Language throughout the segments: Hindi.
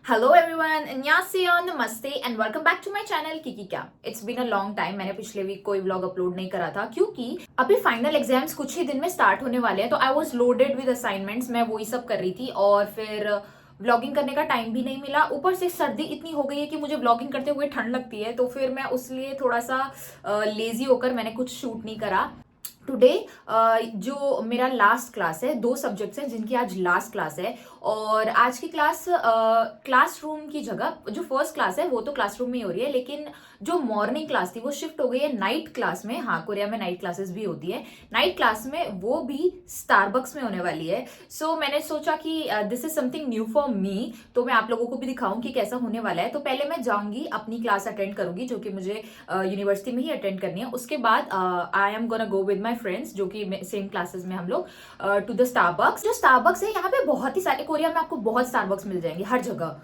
हेलो एवरीवन, अन्यासेयो, नमस्ते and welcome back to my channel Kiki क्या। It's been a long time. मैंने पिछले वीक कोई व्लॉग अपलोड नहीं करा था क्योंकि अभी फाइनल एग्जाम्स कुछ ही दिन में स्टार्ट होने वाले हैं, तो I was loaded with assignments. मैं वही सब कर रही थी और फिर व्लॉगिंग करने का टाइम भी नहीं मिला। ऊपर से सर्दी इतनी हो गई है कि मुझे व्लॉगिंग करते हुए ठंड लगती है, तो फिर मैं उसलिए थोड़ा सा लेजी होकर मैंने कुछ शूट नहीं करा। टुडे जो मेरा लास्ट क्लास है, 2 सब्जेक्ट्स हैं जिनकी आज लास्ट क्लास है। और आज की क्लास क्लासरूम की जगह, जो फर्स्ट क्लास है वो तो क्लासरूम में ही हो रही है, लेकिन जो मॉर्निंग क्लास थी वो शिफ्ट हो गई है नाइट क्लास में। हाँ, कोरिया में नाइट क्लासेस भी होती है। नाइट क्लास में वो भी स्टारबक्स में होने वाली है। सो मैंने सोचा कि this is something new for me, तो मैं आप लोगों को भी दिखाऊं कि कैसा होने वाला है। तो पहले मैं जाऊंगी, अपनी क्लास अटेंड करूंगी जो कि मुझे यूनिवर्सिटी में ही अटेंड करनी है। उसके बाद I am gonna go with my friends, जो कि सेम क्लासेस में हम लोग, टू द स्टारबक्स। जो स्टारबक्स है यहाँ पे बहुत ही सारे, कोरिया में आपको बहुत स्टारबक्स मिल जाएंगे हर जगह।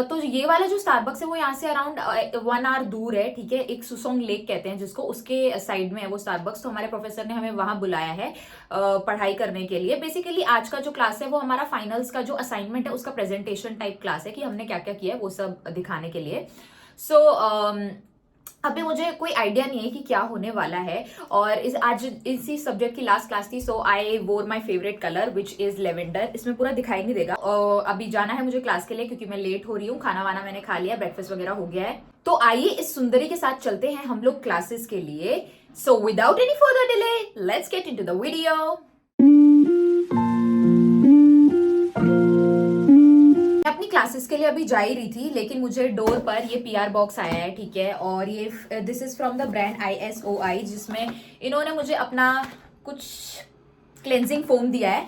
तो ये वाला जो स्टारबक्स है वो यहाँ से अराउंड 1 आवर दूर है, ठीक है। एक सुसोंग लेक कहते हैं जिसको, उसके साइड में है वो स्टारबक्स। तो हमारे प्रोफेसर ने हमें वहां बुलाया है पढ़ाई करने के लिए। बेसिकली आज का जो क्लास है वो हमारा फाइनल्स का जो असाइनमेंट है उसका प्रेजेंटेशन टाइप क्लास है, कि हमने क्या क्या किया है वो सब दिखाने के लिए। सो अभी मुझे कोई आइडिया नहीं है कि क्या होने वाला है। और आज इसी सब्जेक्ट की लास्ट क्लास थी, सो आई वोर my favourite colour which is lavender. इसमें पूरा दिखाई नहीं देगा। और अभी जाना है मुझे क्लास के लिए क्योंकि मैं लेट हो रही हूँ। खाना वाना मैंने खा लिया, ब्रेकफास्ट वगैरह हो गया है। तो आइए इस सुंदरी के साथ चलते हैं हम लोग क्लासेस के लिए। So without any further delay, let's get into the video. अपनी क्लासेस के लिए अभी जा ही रही थी, लेकिन मुझे डोर पर ये पीआर बॉक्स आया है, ठीक है। और ये this is from the brand ISOI, जिसमें इन्होंने मुझे अपना कुछ क्लेंजिंग फोम दिया है,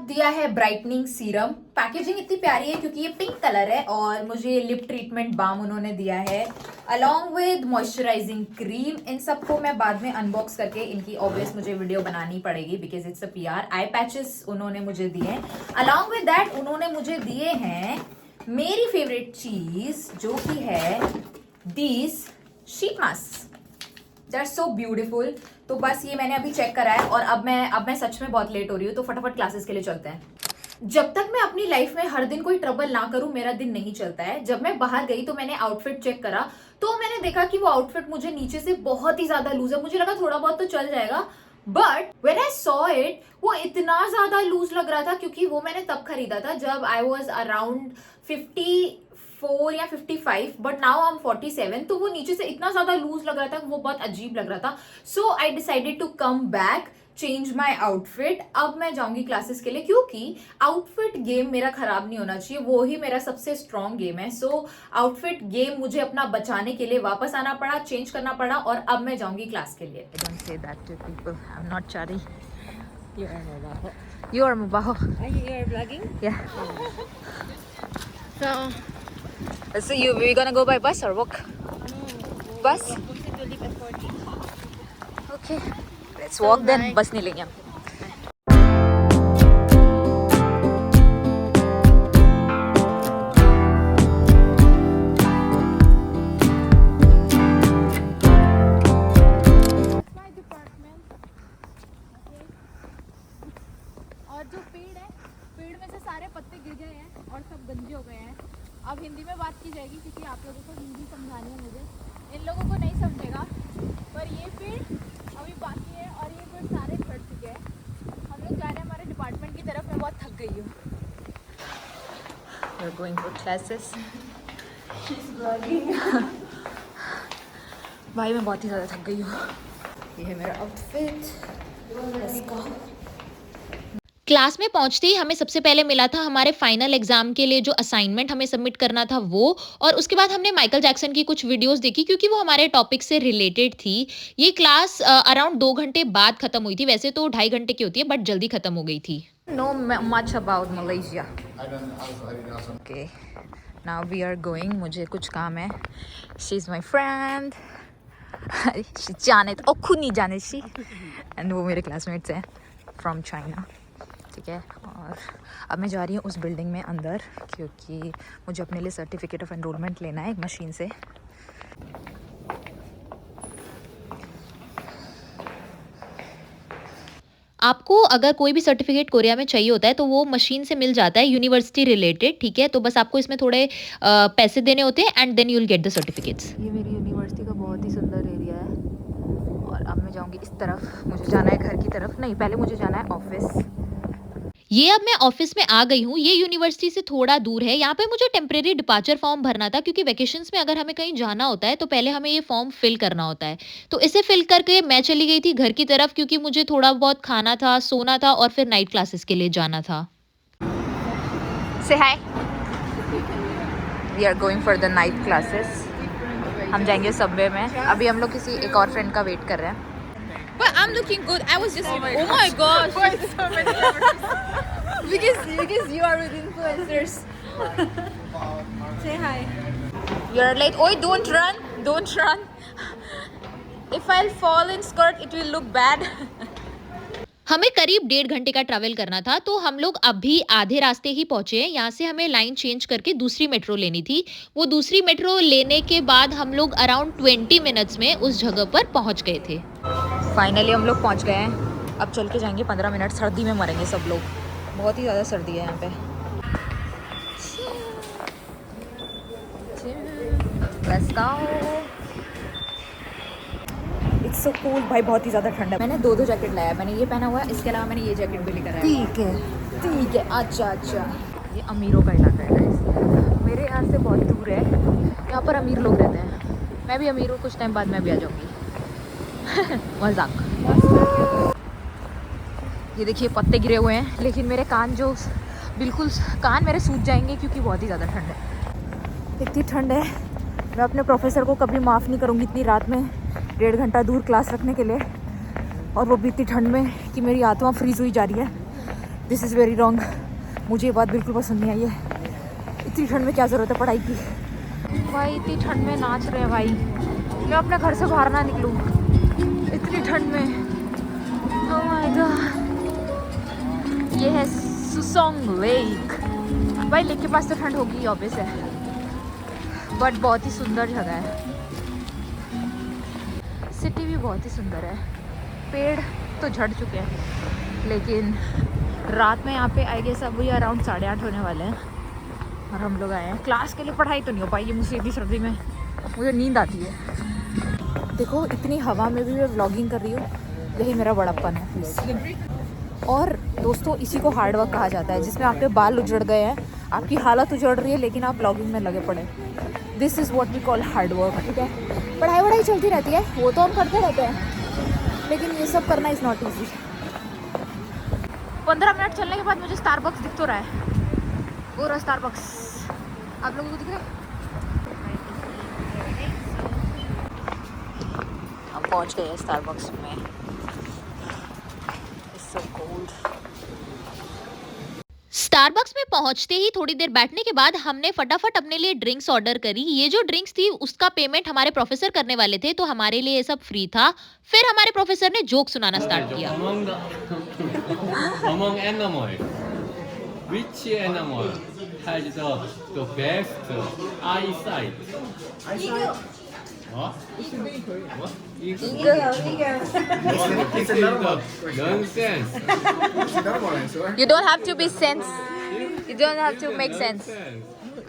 दिया है ब्राइटनिंग सीरम। पैकेजिंग इतनी प्यारी है क्योंकि ये पिंक कलर है। और मुझे लिप ट्रीटमेंट बाम उन्होंने दिया है, अलॉन्ग विद मॉइस्चराइजिंग क्रीम। इन सबको मैं बाद में अनबॉक्स करके इनकी ऑब्वियस मुझे वीडियो बनानी पड़ेगी because it's a PR। I patches उन्होंने मुझे दिए हैं। अलॉन्ग विद दैट उन्होंने मुझे दिए हैं मेरी फेवरेट चीज, जो कि है these sheet masks. They are so beautiful. तो बस ये मैंने अभी चेक करा है। और अब मैं सच में बहुत लेट हो रही हूँ, तो फटाफट क्लासेस के लिए चलते हैं। जब तक मैं अपनी लाइफ में हर दिन कोई ट्रबल ना करूं, मेरा दिन नहीं चलता है। जब मैं बाहर गई तो मैंने आउटफिट चेक करा, तो मैंने देखा कि वो आउटफिट मुझे नीचे से बहुत ही ज्यादा लूज है। मुझे लगा थोड़ा बहुत तो चल जाएगा, but when I saw it वो इतना ज्यादा लूज लग रहा था, क्योंकि वो मैंने तब खरीदा था जब आई वॉज अराउंड 54 या 55, बट नाउ आई एम 47। तो वो नीचे से इतना ज्यादा लूज लग रहा था, वो बहुत अजीब लग रहा था। So I decided to come back, change my outfit. अब मैं जाऊंगी क्लासेस के लिए, क्योंकि आउटफिट गेम मेरा खराब नहीं होना चाहिए, वो ही मेरा सबसे स्ट्रॉन्ग गेम है। सो आउटफिट गेम मुझे अपना बचाने के लिए वापस आना पड़ा, चेंज करना पड़ा, और अब मैं जाऊंगी क्लास के लिए। I don't say that to people. I'm not Chari. You are Mubaho. You are Mubaho. You are vlogging? Yeah. So, we're gonna go by bus or walk? Bus? we're going to leave at 40. Okay. Let's walk then. nice. बस नहीं लेंगे हम। My department. और जो पेड़ है, पेड़ में से सारे पत्ते गिर गए हैं और सब गंजे हो गए हैं। अब हिंदी में बात की जाएगी क्योंकि आप लोगों को हिंदी समझानी है मुझे। इन लोगों को नहीं समझेगा, पर ये पेड़ अभी बाकी है और ये पेड़ सारे झड़ चुके हैं। हम लोग जा रहे हैं हमारे डिपार्टमेंट की तरफ। मैं बहुत थक गई हूँ। We're going for classes. She's vlogging. भाई मैं बहुत ही ज़्यादा थक गई हूँ। ये है मेरा आउटफिट। Let's go. क्लास में पहुंचते ही हमें सबसे पहले मिला था हमारे फाइनल एग्जाम के लिए जो असाइनमेंट हमें सबमिट करना था वो, और उसके बाद हमने माइकल जैक्सन की कुछ वीडियोस देखी क्योंकि वो हमारे टॉपिक से रिलेटेड थी। ये क्लास अराउंड 2 घंटे बाद खत्म हुई थी। वैसे तो 2.5 घंटे की होती है, बट जल्दी खत्म हो गई थी। Know much about Malaysia. Okay. Now we are going. मुझे कुछ काम है। She's my friend. She Janet. Okuni Janet she. And वो मेरे क्लासमेट्स हैं from China. ठीक है। और अब मैं जा रही हूँ उस बिल्डिंग में अंदर, क्योंकि मुझे अपने लिए सर्टिफिकेट ऑफ एनरोलमेंट लेना है एक मशीन से। आपको अगर कोई भी सर्टिफिकेट कोरिया में चाहिए होता है तो वो मशीन से मिल जाता है, यूनिवर्सिटी रिलेटेड, ठीक है। तो बस आपको इसमें थोड़े पैसे देने होते हैं and then you will get the certificates. ये मेरी यूनिवर्सिटी का बहुत ही सुंदर एरिया है और अब मैं जाऊंगी इस तरफ। मुझे जाना है घर की तरफ, नहीं पहले मुझे जाना है ऑफिस। ये अब मैं ऑफिस में आ गई हूँ। ये यूनिवर्सिटी से थोड़ा दूर है। यहाँ पे मुझे टेम्परेरी डिपार्चर फॉर्म भरना था क्योंकि वैकेशंस में अगर हमें कहीं जाना होता है तो पहले हमें ये फॉर्म फिल करना होता है। तो इसे फिल करके मैं चली गई थी घर की तरफ क्योंकि मुझे थोड़ा बहुत खाना था, सोना था और फिर नाइट क्लासेस के लिए जाना था। Say hi, we are going for the night classes. हम जाएंगे सबवे में। अभी हम लोग किसी एक और फ्रेंड का वेट कर रहे हैं। But I'm looking good. I was just oh my gosh. because you are with influencers. Say hi. You're late. Oi, don't run. Don't run. If I'll fall in skirt, it will look bad. हमें करीब 1.5 घंटे का ट्रैवल करना था तो हम लोग अभी आधे रास्ते ही पहुंचे हैं। यहाँ से हमें लाइन चेंज करके दूसरी मेट्रो लेनी थी। वो दूसरी मेट्रो लेने के बाद हम लोग अराउंड 20 मिनट्स में उस जगह पर पहुंच गए थे। फाइनली हम लोग पहुंच गए हैं। अब चल के जाएंगे 15 मिनट। सर्दी में मरेंगे सब लोग, बहुत ही ज़्यादा सर्दी है यहाँ पे। Let's go. It's so cool भाई, बहुत ही ज़्यादा ठंड है। मैंने दो जैकेट लाया है। मैंने ये पहना हुआ है, इसके अलावा मैंने ये जैकेट भी लेकर आया। ठीक है। अच्छा। ये अमीरों का इलाका है गाइस। मेरे यहाँ से बहुत दूर है, यहाँ पर अमीर लोग रहते हैं। मैं भी अमीर हूँ, कुछ टाइम बाद मैं भी आ जाऊँगी। मजाक। ये देखिए पत्ते गिरे हुए हैं, लेकिन मेरे कान जो बिल्कुल कान मेरे सूज जाएंगे क्योंकि बहुत ही ज़्यादा ठंड है। इतनी ठंड है, मैं अपने प्रोफेसर को कभी माफ़ नहीं करूँगी इतनी रात में 1.5 घंटा दूर क्लास रखने के लिए, और वो भी इतनी ठंड में कि मेरी आत्मा फ्रीज हुई जा रही है। This is very wrong. मुझे ये बात बिल्कुल पसंद नहीं आई है। इतनी ठंड में क्या ज़रूरत है पढ़ाई की। भाई इतनी ठंड में नाच रहे हैं भाई। मैं अपने घर से बाहर ना निकलूँ इतनी ठंड में। Oh my God. ये है सुसोंग लेक। भाई लेक के पास तो ठंड होगी ऑब्वियस है, बट बहुत ही सुंदर जगह है। सिटी भी बहुत ही सुंदर है। पेड़ तो झड़ चुके हैं, लेकिन रात में यहाँ पे आई गेस अभी अराउंड 8:30 होने वाले हैं और हम लोग आए हैं क्लास के लिए। पढ़ाई तो नहीं हो पाई है मुझसे इतनी सर्दी में, मुझे नींद आती है। देखो इतनी हवा में भी मैं व्लॉगिंग कर रही हूँ, यही मेरा बड़प्पन है प्लीज़। और दोस्तों इसी को हार्ड वर्क कहा जाता है, जिसमें आपके बाल उजड़ गए हैं, आपकी हालत उजड़ रही है, लेकिन आप व्लॉगिंग में लगे पड़े। This is what we call hard work. ठीक है, पढ़ाई वढ़ाई चलती रहती है, वो तो हम करते रहते हैं, लेकिन ये सब करना इज़ नॉट ईजी। 15 मिनट चलने के बाद मुझे स्टारबक्स दिख तो रहा है। वो रहा स्टारबक्स, आप लोगों को दिख रहा है? हम पहुंच गए स्टारबक्स में। It's so cold. स्टारबक्स में पहुंचते ही थोड़ी देर बैठने के बाद हमने फटाफट अपने लिए ड्रिंक्स ऑर्डर करी। ये जो ड्रिंक्स थी उसका पेमेंट हमारे प्रोफेसर करने वाले थे, तो हमारे लिए ये सब फ्री था। फिर हमारे प्रोफेसर ने जोक सुनाना स्टार्ट किया। Among animals, which animal has the best eyesight? What? What? Eagle. This is nonsense. You don't have to be sense. You don't have to make sense.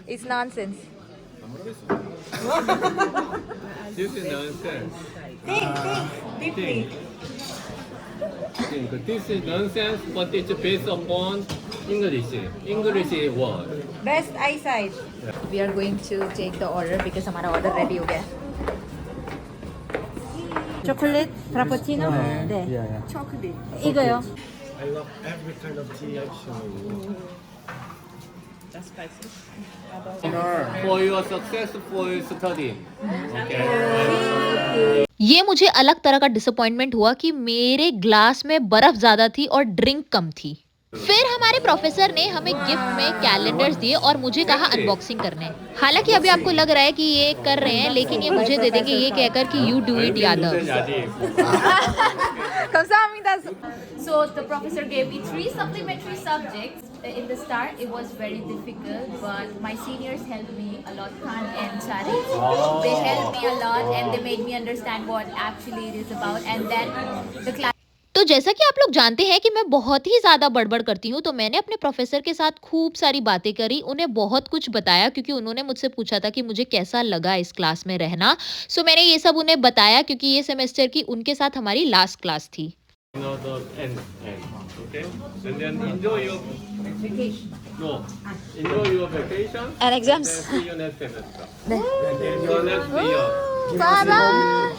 It's nonsense. This is nonsense. Think. This is nonsense, but it's based upon English word. Best eyesight. We are going to take the order because हमारा order ready हो गया है। Chocolate frappuccino. 네. Yeah. 이거요. I love every kind of tea actually. That's spicy. For your successful study. Okay. ये मुझे अलग तरह का डिसअपॉइंटमेंट हुआ कि मेरे ग्लास में बर्फ ज्यादा थी और ड्रिंक कम थी। फिर हमारे प्रोफेसर ने हमें गिफ्ट में कैलेंडर्स दिए और मुझे कहा अनबॉक्सिंग करने। हालांकि अभी आपको लग रहा है कि ये कर रहे हैं, लेकिन ये मुझे दे देंगे ये कहकर कि you do it Yadav. So the professor gave me 3 supplementary subjects. In the start, it was very difficult, but my seniors helped me a lot. Khan and Sari, they helped me a lot, and they made me understand what actually it is about. And then the class. तो तो जैसा कि आप लोग जानते हैं कि मैं बहुत ही ज़्यादा बड़बड़ करती हूँ, तो मैंने अपने प्रोफेसर के साथ खूब सारी बातें करी, उन्हें बहुत कुछ बताया क्योंकि उन्होंने मुझसे पूछा था कि मुझे कैसा लगा इस क्लास में रहना। सो मैंने ये सब उन्हें बताया क्योंकि ये सेमेस्टर की उनके साथ हमारी लास्ट क्लास थी। You know the end. Okay. And then enjoy your vacation. No. Enjoy your vacation. And exams. Then see you next semester. Your next year.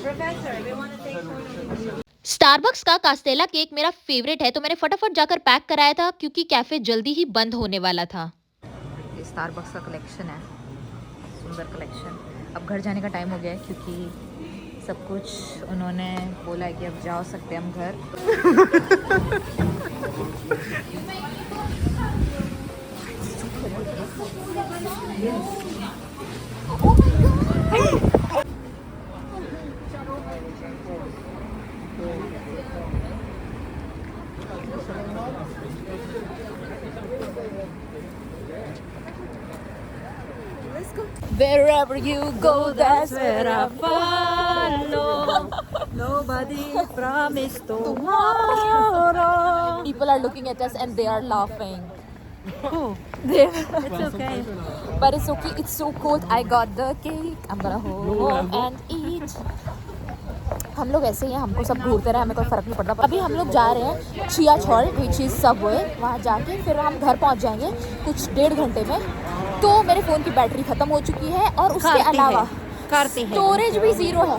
Professor, we want to take photos. Starbucks का कास्टेला केक मेरा फेवरेट है, तो मैंने फटाफट जाकर पैक कराया था क्योंकि कैफे जल्दी ही बंद होने वाला था। ये स्टारबक्स का कलेक्शन है, सुंदर कलेक्शन। अब घर जाने का टाइम हो गया है क्योंकि सब कुछ उन्होंने बोला है कि अब जा सकते हैं हम घर। Wherever you go, that's Where I follow. Nobody promised tomorrow. people are looking at us and they are laughing. It's okay. But it's okay, it's so cold. I got the cake. I'm gonna home and eat. हम लोग ऐसे ही हैं, हमको सब घूरते रहे, हमें कोई फर्क नहीं पड़ता। अभी हम लोग जा रहे हैं चिया छॉल विच इज सबवे, वहाँ जाके फिर हम घर पहुँच जाएंगे कुछ 1.5 घंटे में। तो मेरे फ़ोन की बैटरी ख़त्म हो चुकी है और उसके अलावा करती है स्टोरेज भी 0 है।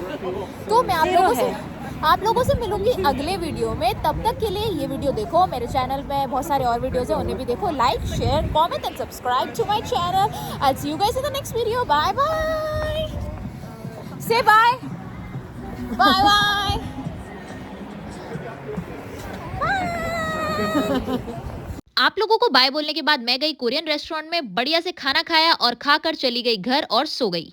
तो मैं आप लोगों से मिलूंगी अगले वीडियो में। तब तक के लिए ये वीडियो देखो, मेरे चैनल में बहुत सारे और वीडियोस हैं, उन्हें भी देखो। Like, share, comment and subscribe to my channel. I see you guys in the next video. Bye bye. Say bye bye bye. आप लोगों को बाय बोलने के बाद मैं गई कोरियन रेस्टोरेंट में, बढ़िया से खाना खाया और खाकर चली गई घर और सो गई।